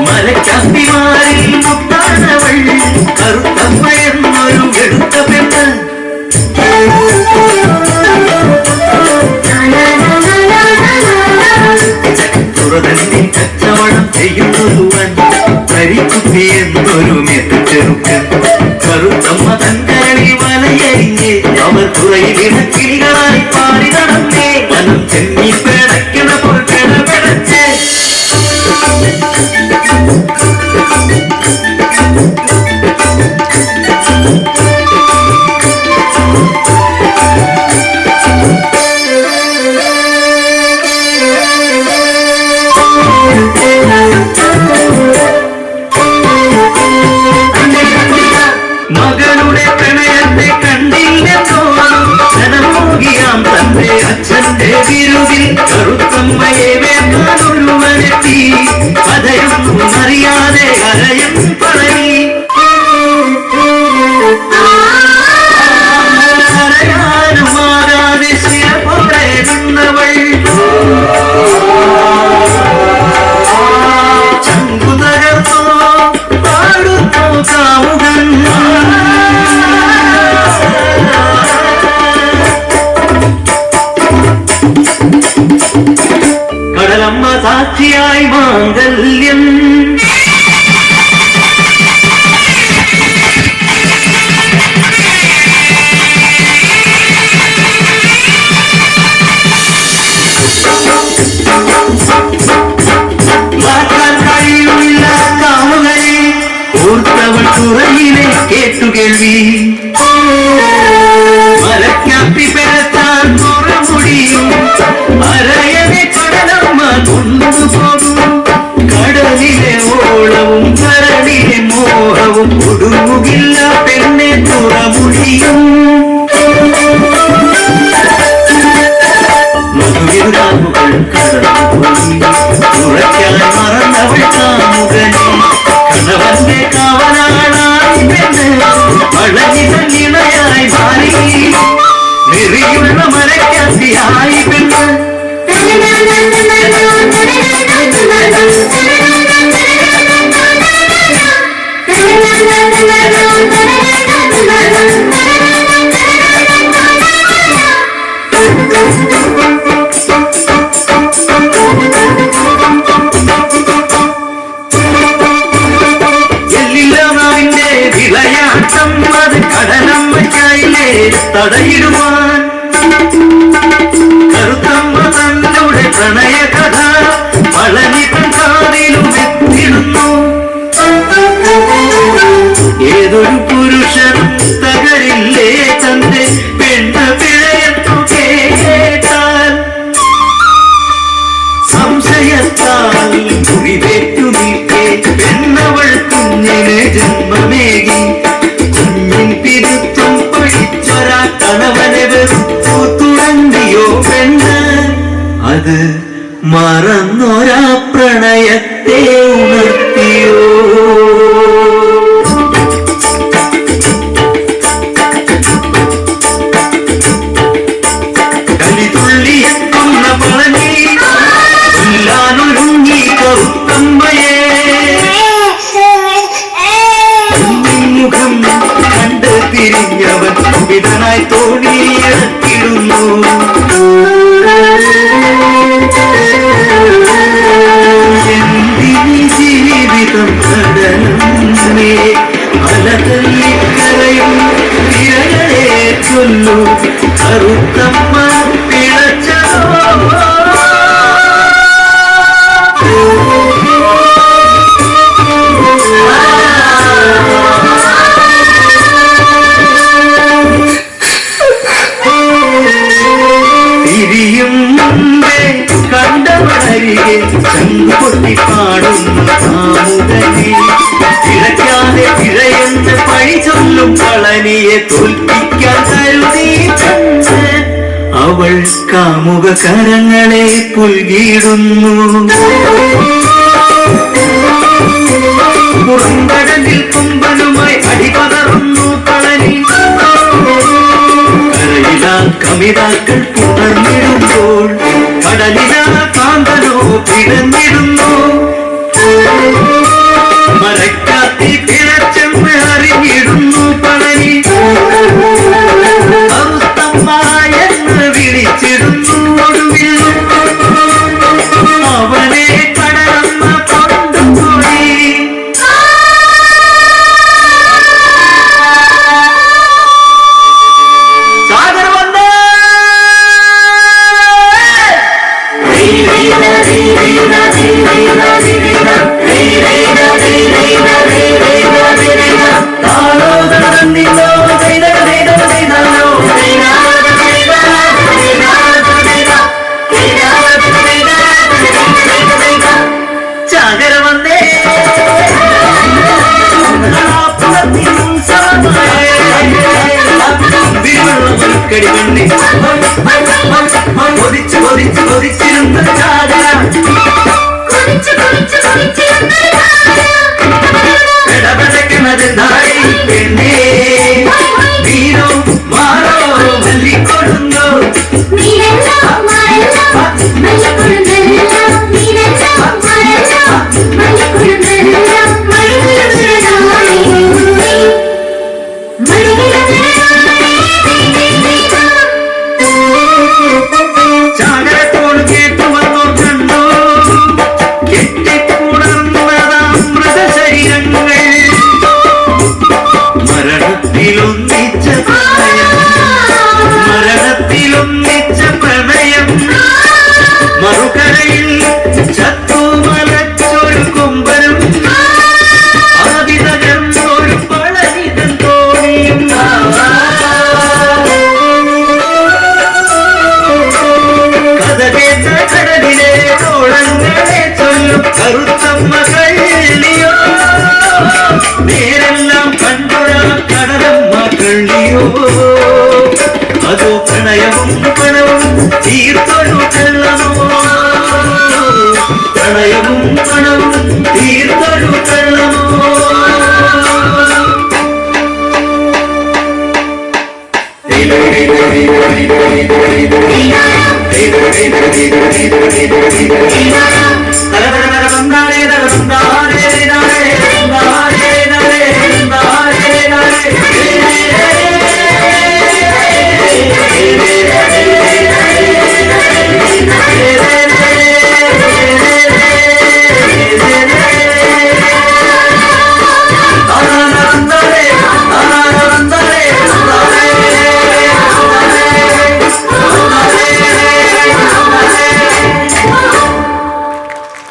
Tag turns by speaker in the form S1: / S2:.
S1: മരക്കമ്പിമാരിൽ മുട്ടാനവൾ കറുത്തമ്മ എന്നൊരു വെളുത്ത പെണ്ണ്. ചക്കുറതന്നിൽ കച്ചവടം ചെയ്യുന്നൊരുവൻ തരിക്കുപ്പി എന്നൊരു മെത്ത ചെറുക്കൻ. കറുത്തമ്മ തങ്കരളി വലയരിഞ്ഞ് അവർ കുറയിൽ കിളികളായി പാടി നടന്നേ. മനം ചെമ്മി പിടയ്ക്കണ പൊറുക്കണ പിടച്ച് മകളുടെ പ്രണയത്തെ കണ്ടില്ലെന്നോ ജനമോകിയാം തന്റെ അച്ഛന്റെ വിരുതിൽ കറുത്തമ്മയെ വേണ്ടാനൊരുവനെത്തി. കഥയൊന്നും അറിയാതെ കരയും പറയി കരയാനുമാകാതെ ശില പോലെ നിന്നവൾ ചങ്കു തകർന്നോ പാടുന്നോ കാമുകൻ. കടലമ്മ സാക്ഷിയായി മാംഗല്യം മാറ്റാൻ കഴിയില്ല കാമുകനെ ഓർത്തവൾ കുറയിലെ കേട്ടുകേൾവി. മരക്കാപ്പി പെരത്താൻ മുറമുടിയും അരയനെ കടലമ്മ കൊണ്ടുപോകും. കടലിലെ ഓളവും കരളിലെ മോഹവും ഒടുങ്ങുകില്ല പെണ്ണെ തുറമുടിയും. മധുവിരാമുകൾ കടന്നുപോയി തുറയ്ക്കാൻ മറന്നവൾ കാമുകനെ. കണവന്റെ കാവലാളായി പെണ്ണ് വളഞ്ഞിത ഇണയായി മാറി. നെറിയുള്ള മരക്കാത്തിയായി പെണ്ണ് എല്ലില്ലാവിന്റെ വിളയാട്ടം അത് കടലമ്മയ്ക്കായില്ലേ തടയിടുവാൻ. കറുത്തമ്മ തങ്ങളുടെ പ്രണയ കഥ പളനിപ്പൻ കാതിലും എത്തിടുന്നു. ഏതൊരു പുരുഷനും തകരില്ലേ തന്റെ പെണ്ണ് പിഴയത്തു കേട്ടാൽ. സംശയത്താൽ മുറിവേറ്റു നിൽക്കേ പെണ്ണവൾ കുഞ്ഞിന് ജന്മമേകി. കുഞ്ഞിൻ പിരുത്തും പഠിച്ചൊരാ കണവനെ വെറുത്തു തുടങ്ങിയോ പെണ്ണ്. അത് മറന്നൊരാ പ്രണയത്തെ ഉണർത്തിയോ. കലിതുള്ളിയെത്തുന്ന പളനി കൊല്ലാനൊരുങ്ങി കറുത്തമ്മയെ. മുഖം കണ്ട് തിരിഞ്ഞവൻ വിധനായി തോണിയിറക്കിടുന്നു. എന്തിനി ജീവിതം കടലമ്മേ അലതല്ലിക്കരയും തിരകളെ ചൊല്ലു. കറുത്തമ്മ പിഴച്ചതോ തിരിയും മുമ്പേ കണ്ടവളരികെ ചങ്കുപൊട്ടി പാടുന്ന കാമുകനെ. പിഴയ്ക്കാതെ പിഴയെന്ന് പഴി ചൊല്ലും പളനിയെ തോൽപ്പിക്കാൻ കരുതി അവൾ കാമുക കരങ്ങളെ പുൽകിടുന്നു. പുറംകടലിൽ കൊമ്പനുമായി അടിപതറുന്നു പളനി. കരയിലാ കമിതാക്കൾ പുണർന്നിടുമ്പോൾ കടലിലാ കാന്തനോ പിടഞ്ഞിടുന്നു. തെറ്റി പിഴച്ചെന്ന് അറിഞ്ഞിടുന്നു പളനി. കറുത്തമ്മ എന്ന് വിളിച്ചിടുന്നു ഒടുവിൽ അവനെ കടലമ്മ കൊണ്ടുപോയി. സാഗർ വന്നേ ചാകര വന്നേ കടി മണ്ണി കൊതിച്ച് കൊതിച്ച് കൊതിച്ചിരുന്ന ചാകര ഇടപെടക്കുന്നത് നാളെ പെണ്ണേ വീരോ മാറോ മല്ലിക്കൊടുന്നോ ചാകരത്തോട് കേട്ടു വന്നോ കണ്ടോ കെട്ടിപ്പുണർന്നതാം മൃതശരീരങ്ങൾ മരണത്തിലൊന്നിച്ച പ്രണയം മരണത്തിലൊന്നിച്ച പ്രണയം മറുകരയിൽ ചത്തുമലച്ചൊരു കൊമ്പനും ആദി തകർന്നൊരു പളനിതൻ തോണിയും കഥ കേട്ട കടലിലെ തോളങ്ങളെ ചൊല്ലും കറുത്തമ്മകളിയോ നേരെല്ലാം കണ്ടുരാ കടലമ്മ കള്ളിയോ അതോ പ്രണയവും പണവും തീർത്തൊരു കള്ളമോ പ്രണയവും പണവും തീർത്തൊരു കള്ളമോ
S2: Hey,